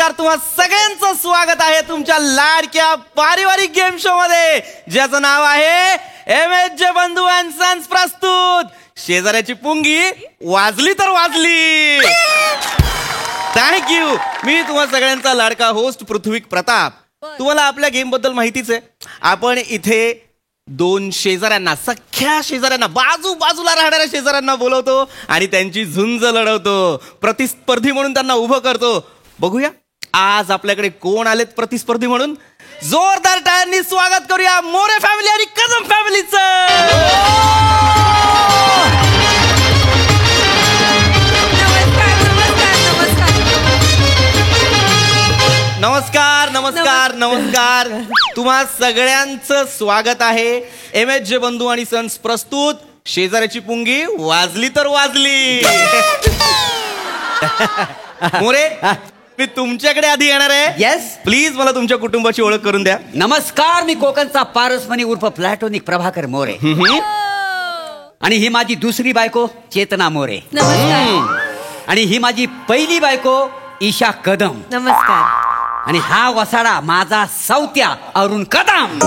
नमस्कार, तुम्हा सगळ्यांचं स्वागत आहे तुमच्या लाडक्या पारिवारिक गेम शो मध्ये, ज्याचं नाव आहे MHJ बंधू अँड सन्स प्रस्तुत शेजाऱ्याची पुंगी वाजली तर वाजली. थँक्यू. मी तुम्हा सगळ्यांचा लाडका होस्ट पृथ्वी प्रताप. तुम्हाला आपल्या गेम बद्दल माहितीच आहे. आपण इथे दोन शेजाऱ्यांना, सख्या शेजाऱ्यांना, बाजूला राहणाऱ्या शेजाऱ्यांना बोलवतो आणि त्यांची झुंज लढवतो. प्रतिस्पर्धी म्हणून त्यांना उभं करतो. बघूया आज आपल्याकडे कोण आलेत प्रतिस्पर्धी म्हणून. जोरदार टाळ्यांनी स्वागत करूया मोरे फॅमिली आणि कदम फॅमिलीचं. नमस्कार नमस्कार नमस्कार. तुम्हा सगळ्यांचं स्वागत आहे MHJ बंधू आणि सन्स प्रस्तुत शेजाऱ्याची पुंगी वाजली तर वाजली. मोरे, मी तुमच्याकडे आधी येणार आहे. येस, प्लीज मला तुमच्या कुटुंबाची ओळख करून द्या. नमस्कार, मी कोकणचा पारसमणी उर्फ प्लॅटोनिक प्रभाकर मोरे. आणि ही माझी दुसरी बायको चेतना मोरे. आणि ही माझी पहिली बायको ईशा कदम. नमस्कार. आणि हा वसाडा माझा सौत्या अरुण कदम.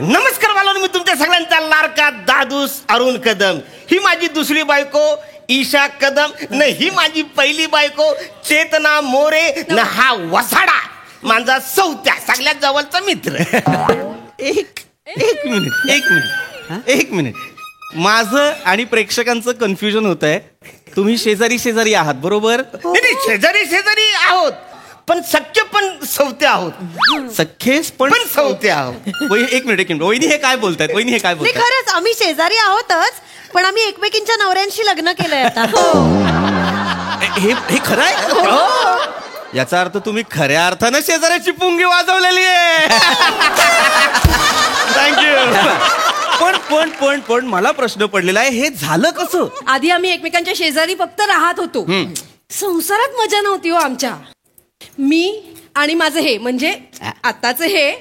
नमस्कार बाळांनो, मी तुमच्या सगळ्यांचा लाडका दादूस अरुण कदम. ही माझी दुसरी बायको ईशा कदम. न ही माझी पहिली बायको चेतना मोरे. न हा वसाडा माझा सौत्या सगळ्यात जवळचा मित्र. एक मिनिट. माझं आणि प्रेक्षकांचं कन्फ्युजन होत आहे. तुम्ही शेजारी शेजारी आहात बरोबर? नाही, शेजारी आहोत, पण सख्य पण सौते आहोत. सख्खे पण सौते आहोत. एक मिनिट. वहिनी हे काय बोलतायत? वहिनी हे काय नाही, बोलतायत? खरंच आम्ही शेजारी आहोतच, पण आम्ही एकमेकींच्या नवऱ्यांशी लग्न केलंय आता. हे खरं आहे? याचा अर्थ तुम्ही खऱ्या अर्थानं शेजाऱ्याची पुंगी वाजवलेली आहे. थँक्यू. पण मला प्रश्न पडलेला आहे, हे झालं कसं? आधी आम्ही एकमेकांच्या शेजारी फक्त राहत होतो. संसारात मजा नव्हती हो आमच्या. मी आणि माझं हे म्हणजे आताच हे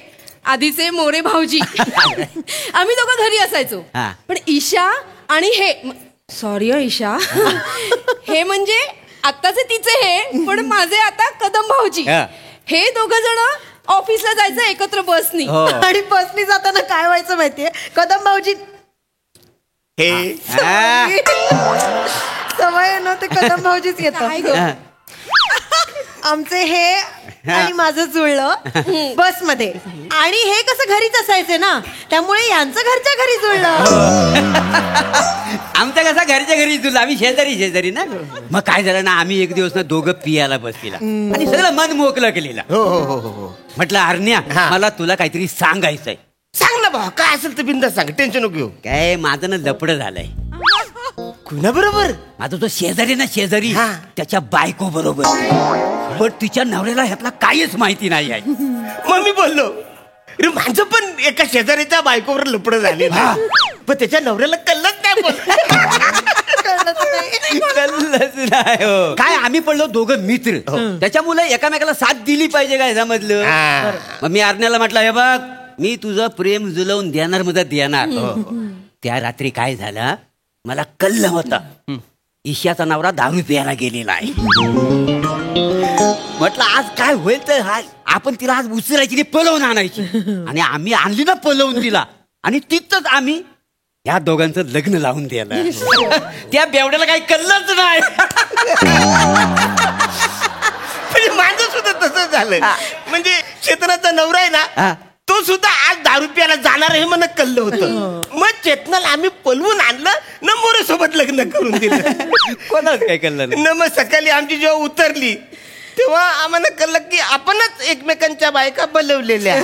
आधीचे मोरे भाऊजी, आम्ही दोघं घरी असायचो. पण ईशा आणि हे, सॉरी ईशा, हे म्हणजे आत्ताचे तिचे हे, पण माझे आता कदम भाऊजी, हे दोघं जण ऑफिसला जायचं एकत्र बसनी. आणि बसनी जाताना काय व्हायचं माहितीये, कदम भाऊजी हे सवय न ते कदम भाऊजीच येतात. आमचे हे आणि माझं जुळलं बसमध्ये. आणि हे कसं घरीच असायचे ना, त्यामुळे यांचं घरच्या घरी जुळलं. आमचं कसं घरच्या घरी तुला, आम्ही शेजारी ना. मग काय झालं ना, आम्ही एक दिवस ना दोघं पियाला बसलेला आणि सगळं मन मोकलं केलेलं. म्हटलं अरण्या, मला तुला काहीतरी सांगायचंय. सांग ना भाऊ, काय असेल तर बिंदास सांग, टेन्शन नको घेऊ. काय माझं ना लपड झालंय. कुणा बरोबर? माझा तो शेजारी ना, शेजारी त्याच्या बायको बरोबर. पण तिच्या नवऱ्याला ह्यातला काहीच माहिती नाही आहे. मग मी बोललो, अरे माझं पण एका शेजारीच्या बायकोवर लपड झाले, पण त्याच्या नवऱ्याला कळलंच नाही. कळलंच नाही हो. काय आम्ही पडलो दोघं मित्र, त्याच्यामुळे एकामेकाला साथ दिली पाहिजे काय समजलं. मग मी अरण्याला म्हटलं, हे बघ, मी तुझं प्रेम जुलवून देणार, मदत देणार. त्या रात्री काय झालं, मला कळलं होतं ईशाचा नवरा दारू प्यायला गेलेला आहे. म्हटलं आज काय होईल तर आपण तिला आज उचलायची, पळवून आणायची. आणि आम्ही आणली ना पळवून तिला, आणि तिथंच आम्ही या दोघांचं लग्न लावून दिलं. त्या बेवड्याला काही कळलंच नाही. म्हणजे माझं सुद्धा तसंच झालं. म्हणजे चेतनाचा नवरा आहे ना, तो सुद्धा आज दारू प्यायला जाणार हे मला कळलं होतं. मग चेतनाला आम्ही पलवून आणलं न, मोरे सोबत लग्न करून दिलं. कोणाच काय कळलं न मग सकाळी आमची जेव्हा उतरली तेव्हा आम्हाला कळलं की आपणच एकमेकांच्या बायका बोलवलेल्या.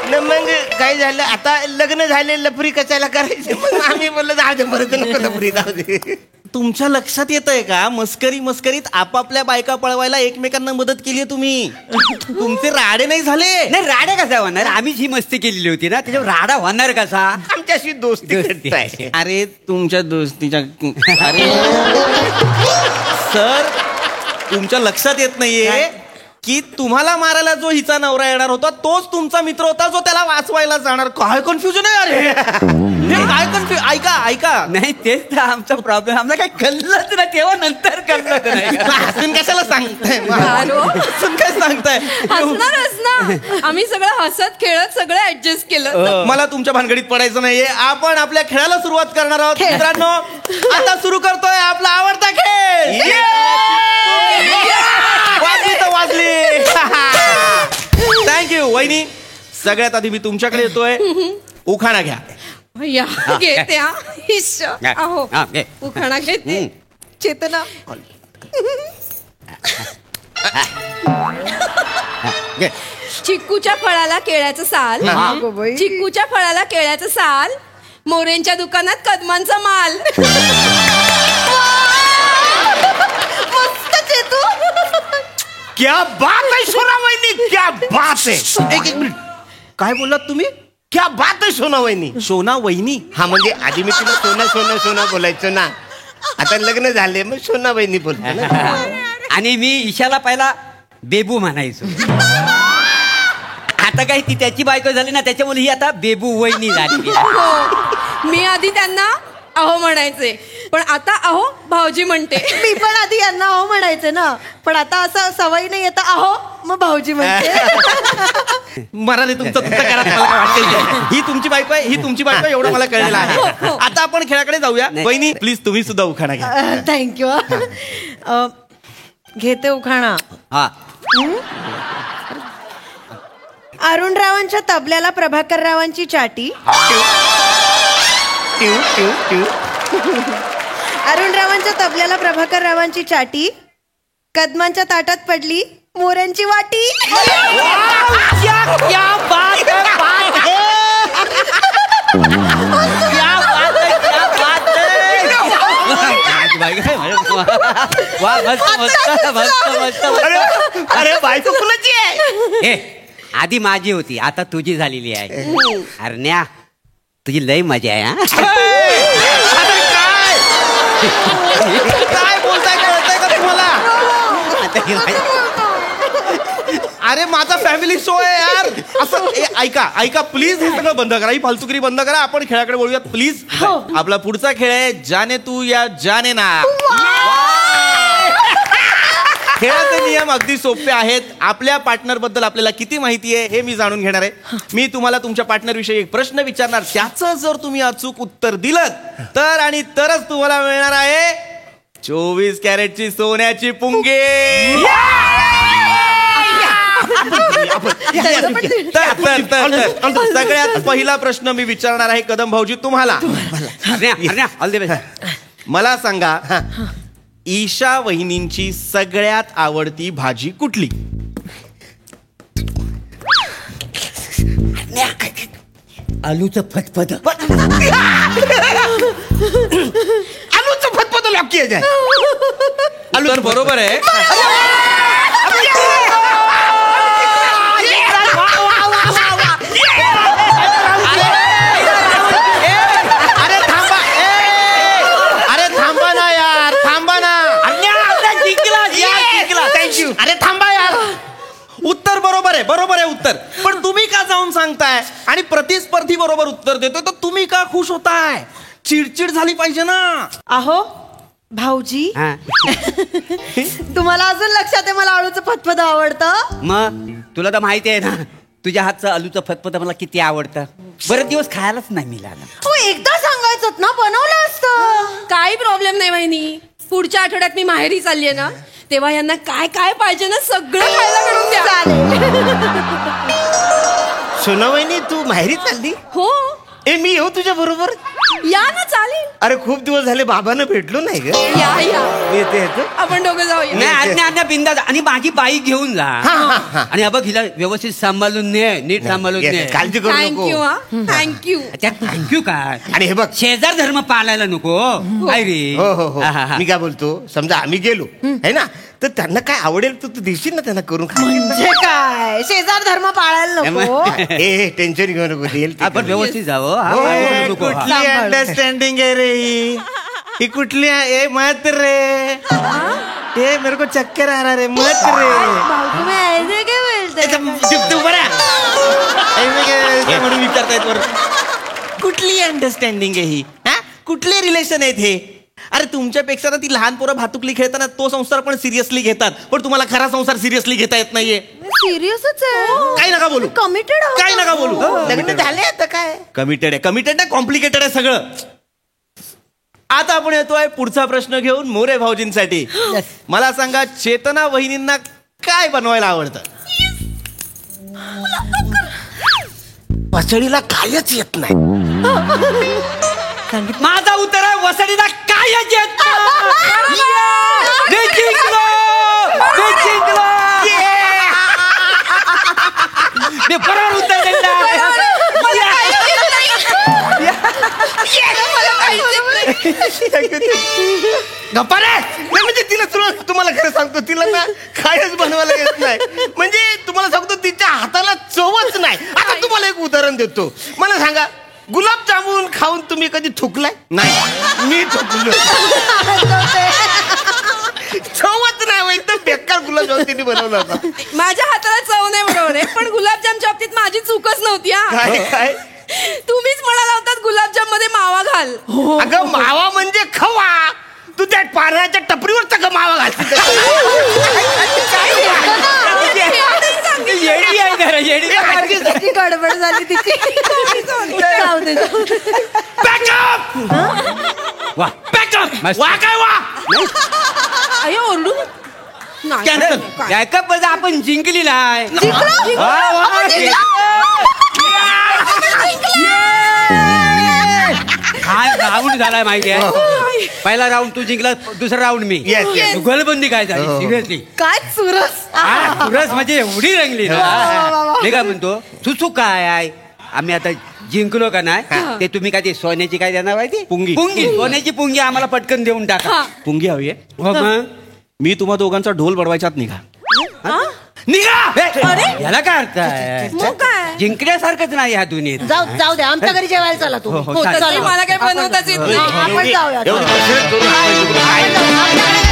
न मग काय झालं, आता लग्न झाले, लफरी कशाला करायची. मग आम्ही बोललो, जाऊ दे, परत नको लफरी, जाऊ दे. तुमच्या लक्षात येत आहे का, मस्करीत आपापल्या बायका पळवायला एकमेकांना मदत केली आहे तुम्ही. तुमचे राडे नाही झाले? नाही, राडा कसा होणार, आम्हीच ही मस्ती केलेली होती ना, त्याच्यावर राडा होणार कसा. आमच्याशी दोस्ती करताय. अरे तुमच्या दोस्तीच्या, अरे सर, तुमच्या लक्षात येत नाहीये, की तुम्हाला मारायला जो हिचा नवरा येणार होता तोच तुमचा मित्र होता जो त्याला वाचवायला जाणार. काय कन्फ्युजन आहे अरे काय कन्फ्युजन. ऐका नाही तेच तर आमचा प्रॉब्लेम. आमचा काही कळलंच ना तेव्हा नंतर कळलं नाही. हसून कशाला सांगताय अरे. हसून काय सांगताय. हसणारच ना. आम्ही सगळं हसत खेळत सगळं ऍडजस्ट केलं. मला तुमच्या भानगडीत पडायचं नाहीये. आपण आपल्या खेळाला सुरुवात करणार आहोत मित्रांनो. आता सुरू करतोय आपला आवडता खेळ. वाजली तर वाजली. थँक्यू वहिनी. सगळ्यात आधी मी तुमच्याकडे येतोय. उखाणा घ्या. या घेते हा. हिश्श. अहो हा, घे. उखाणा घेते. चेतना घे. चिक्कूच्या फळाला केळ्याचं साल. चिक्कूच्या फळाला केळ्याचं साल. मोरेंच्या दुकानात कदमांचा माल. मस्त चेतू. क्या बात आहे सोना वहिनी, क्या बात आहे. एक मिनिट. काय बोललात तुम्ही. क्या बात आहे सोना वहिनी. सोना वहिनी. हा म्हणजे आधी मी तिला सोना सोना सोना बोलायचो ना. आता लग्न झाले मग सोना वहिनी बोलतो ना. आणि मी ईशाला पहिला बेबू म्हणायचो. आता काही ती त्याची बायको झाली ना त्याच्यामुळे ही आता बेबू वहिनी झाली. हो. मी आधी त्यांना अहो म्हणायचे पण आता अहो भाऊजी म्हणते. मी पण आधी यांना अहो म्हणायचे ना पण आता असं सवय नाही येतं अहो मग भाऊजी म्हणते. मराठी तुमचं करा. मला काय वाटतं ही तुमची बायको आहे ही तुमची बायको आहे एवढं मला कळलेलं आहे. आता आपण खेळाकडे जाऊया. वहिनी प्लीज तुम्ही सुद्धा उखाणा घ्या. थँक्यू. घेते उखाणा. हा. अरुणरावांच्या तबल्याला प्रभाकररावांची चाटी. अरुणरावांच्या तबल्याला प्रभाकररावांची चाटी. कदमांच्या ताटात पडली मोऱ्यांची वाटी. वा मस्त मस्त मस्त मस्त. अरे बायको कुणाची आहे. हे आधी माझी होती आता तुझी झालेली आहे. अरण्या तुझी लय मजा आहे. काय बोलताय कळतंय का तुम्हाला. अरे माझा फॅमिली शो आहे यार. असं ऐका प्लीज हे सगळं बंद करा. ही फालतुगिरी बंद करा. आपण खेळाकडे बोलूयात प्लीज. आपला पुढचा खेळ आहे जाने तू या जाने ना. खेळाचे नियम अगदी सोपे आहेत. आपल्या पार्टनर बद्दल आपल्याला किती माहिती आहे हे मी जाणून घेणार आहे. मी तुम्हाला तुमच्या पार्टनर विषयी एक प्रश्न विचारणार. त्याचं जर तुम्ही अचूक उत्तर दिलं तर आणि तरच तुम्हाला मिळणार आहे 24 कॅरेटची सोन्याची पुंगी. तर सगळ्यात पहिला प्रश्न मी विचारणार आहे कदम भाऊजी तुम्हाला. All the best. मला सांगा ईशा वहिनींची सगळ्यात आवडती भाजी कुठली. आलूचं फतफद. आलूचं फतफद लॉकी आहे. आलू तर बरोबर आहे. अरे थांबा. अरे थांबा ना यार. थांबा ना. थँक्यू. अरे थांबा यार. उत्तर बरोबर आहे उत्तर. पण तुम्ही का जाऊन सांगताय आणि प्रतिस्पर्धी बरोबर उत्तर देतोय तर तुम्ही का खुश होताय. चिडचिड झाली पाहिजे ना. अहो भाऊजी तुम्हाला अजून लक्षात आहे मला आळूचं फतफद आवडतं. मग तुला तर माहिती आहे ना तुझ्या हातचं आलूचं फतफद मला किती आवडतं. बरेच दिवस खायलाच नाही मिळालं. हो एकदा सांगायचं ना बनवलं असतं. काही प्रॉब्लेम नाही वहिनी. पुढच्या आठवड्यात मी माहेरी चाललीये ना तेव्हा यांना काय काय पाहिजे ना सगळं खायला मिळून द्या. सोना वहिनी तू माहेरी चालली. हो मी येऊ तुझ्या बरोबर. या ना चालेल. अरे खूप दिवस झाले बाबांना भेटलो नाही ग. या मी येते आपण दोघं जाऊया. नाही अन्या बिंदास. आणि माझी बाई घेऊन जा. आणि बघ हिला व्यवस्थित सांभाळून ने नीट सांभाळून ने. काळजी करू थँक्यू नको. हा थँक्यू. थँक्यू काय. आणि हे बघ शेजार धर्म पाळायला नको काय रे. हो हो हो मी काय बोलतो समजा आम्ही गेलो है ना तर त्यांना काय आवडेल तू देशील ना त्यांना करून म्हणजे काय शेजार धर्म पाळायला नको. ए टेन्शन घेऊ नको देईल ते. आपण व्यवस्थित जावं. कुठली अंडरस्टँडिंग आहे रे ही कुठली आहे मात्र रे. ए मेरे को चक्कर आ रहा रे मत रे भाऊ तुम्ही ऐसे काय बोलताय तू बरा म्हणून विचारतायत वर कुठली अंडरस्टँडिंग आहे ही हा कुठले रिलेशन आहेत हे अरे तुमच्यापेक्षा ना ती लहान पोरं भातुकली खेळताना तो संसार पण सिरियसली घेतात पण तुम्हाला खरा संसार सिरियसली घेता येत नाहीये सिरियसच आहे काय नका बोलू कमिटेड काय नका बोलू लग्न झाले आता काय कमिटेड आहे कॉम्प्लिकेटेड आहे सगळं आता आपण येतोय पुढचा प्रश्न घेऊन मोरे भाऊजींसाठी मला सांगा चेतना वहिनींना काय बनवायला आवडतं वसडीला कायच येत नाही माझा उत्तर आहे वसडीला कायच येत नाही. मी जिंकलो! मी जिंकलो! मी बरोबर उत्तर दिलं. गप्पा रे नाही म्हणजे तिला तुम्हाला खरं सांगतो तिला ना कायच बनवायला येत नाही म्हणजे तुम्हाला सांगतो तिच्या हाताला चवच नाही आता तुम्हाला एक उदाहरण देतो मला सांगा गुलाबजामुन खाऊन तुम्ही कधी थुकलाय नाही मी थुकलो चवच नाही एकदम बेकार गुलाबजामुन तिने बनवला होता माझ्या हाताला चव नाही बरोबर आहे पण गुलाबजामच्या बाबतीत माझी चूकच नव्हती हा काय काय तुम्हीच म्हणाला होतात गुलाबजाम मध्ये मावा घाल अगं मावा म्हणजे खवा तू त्या पाण्याच्या टपरीवर का मावा घालते येडी आहे जरा, येडी आहे. किती गडबड झाली तिची जाऊ दे जाऊ दे. वा मस्त. वा काय वा अयो ओरडू नाही. Cancel. बॅकअप मध्ये आपण जिंकली नाही जिंकलो? वा, वा, काय राऊंड झालाय माहिती आहे पहिला राऊंड तू जिंकला दुसरा राऊंड मी Yes, yes. गोलबंदी काय झाली सिरियसली काय चुरस तुरस म्हणजे एवढी रंगली ना मी काय म्हणतो तू काय आहे आम्ही आता जिंकलो का नाही ते तुम्ही काय ते सोन्याची काय देणार माहिती पुंगी. पुंगी सोन्याची पुंगी आम्हाला पटकन देऊन टाका पुंगी हवी आहे हो मग मी तुम्हा दोघांचा ढोल बडवायच्यात निघा निघा याला काय अर्थ आहे मग काय जिंकण्यासारखंच नाही ह्या दुनियेत जाऊ दे आमच्या घरी जेवायला चला तू हो, हो, हो, चालेल. तसंही मला काही बनवताच येत नाही आपण जाऊया एवढी कसरत करून आपण जाऊ. आपल्याकडे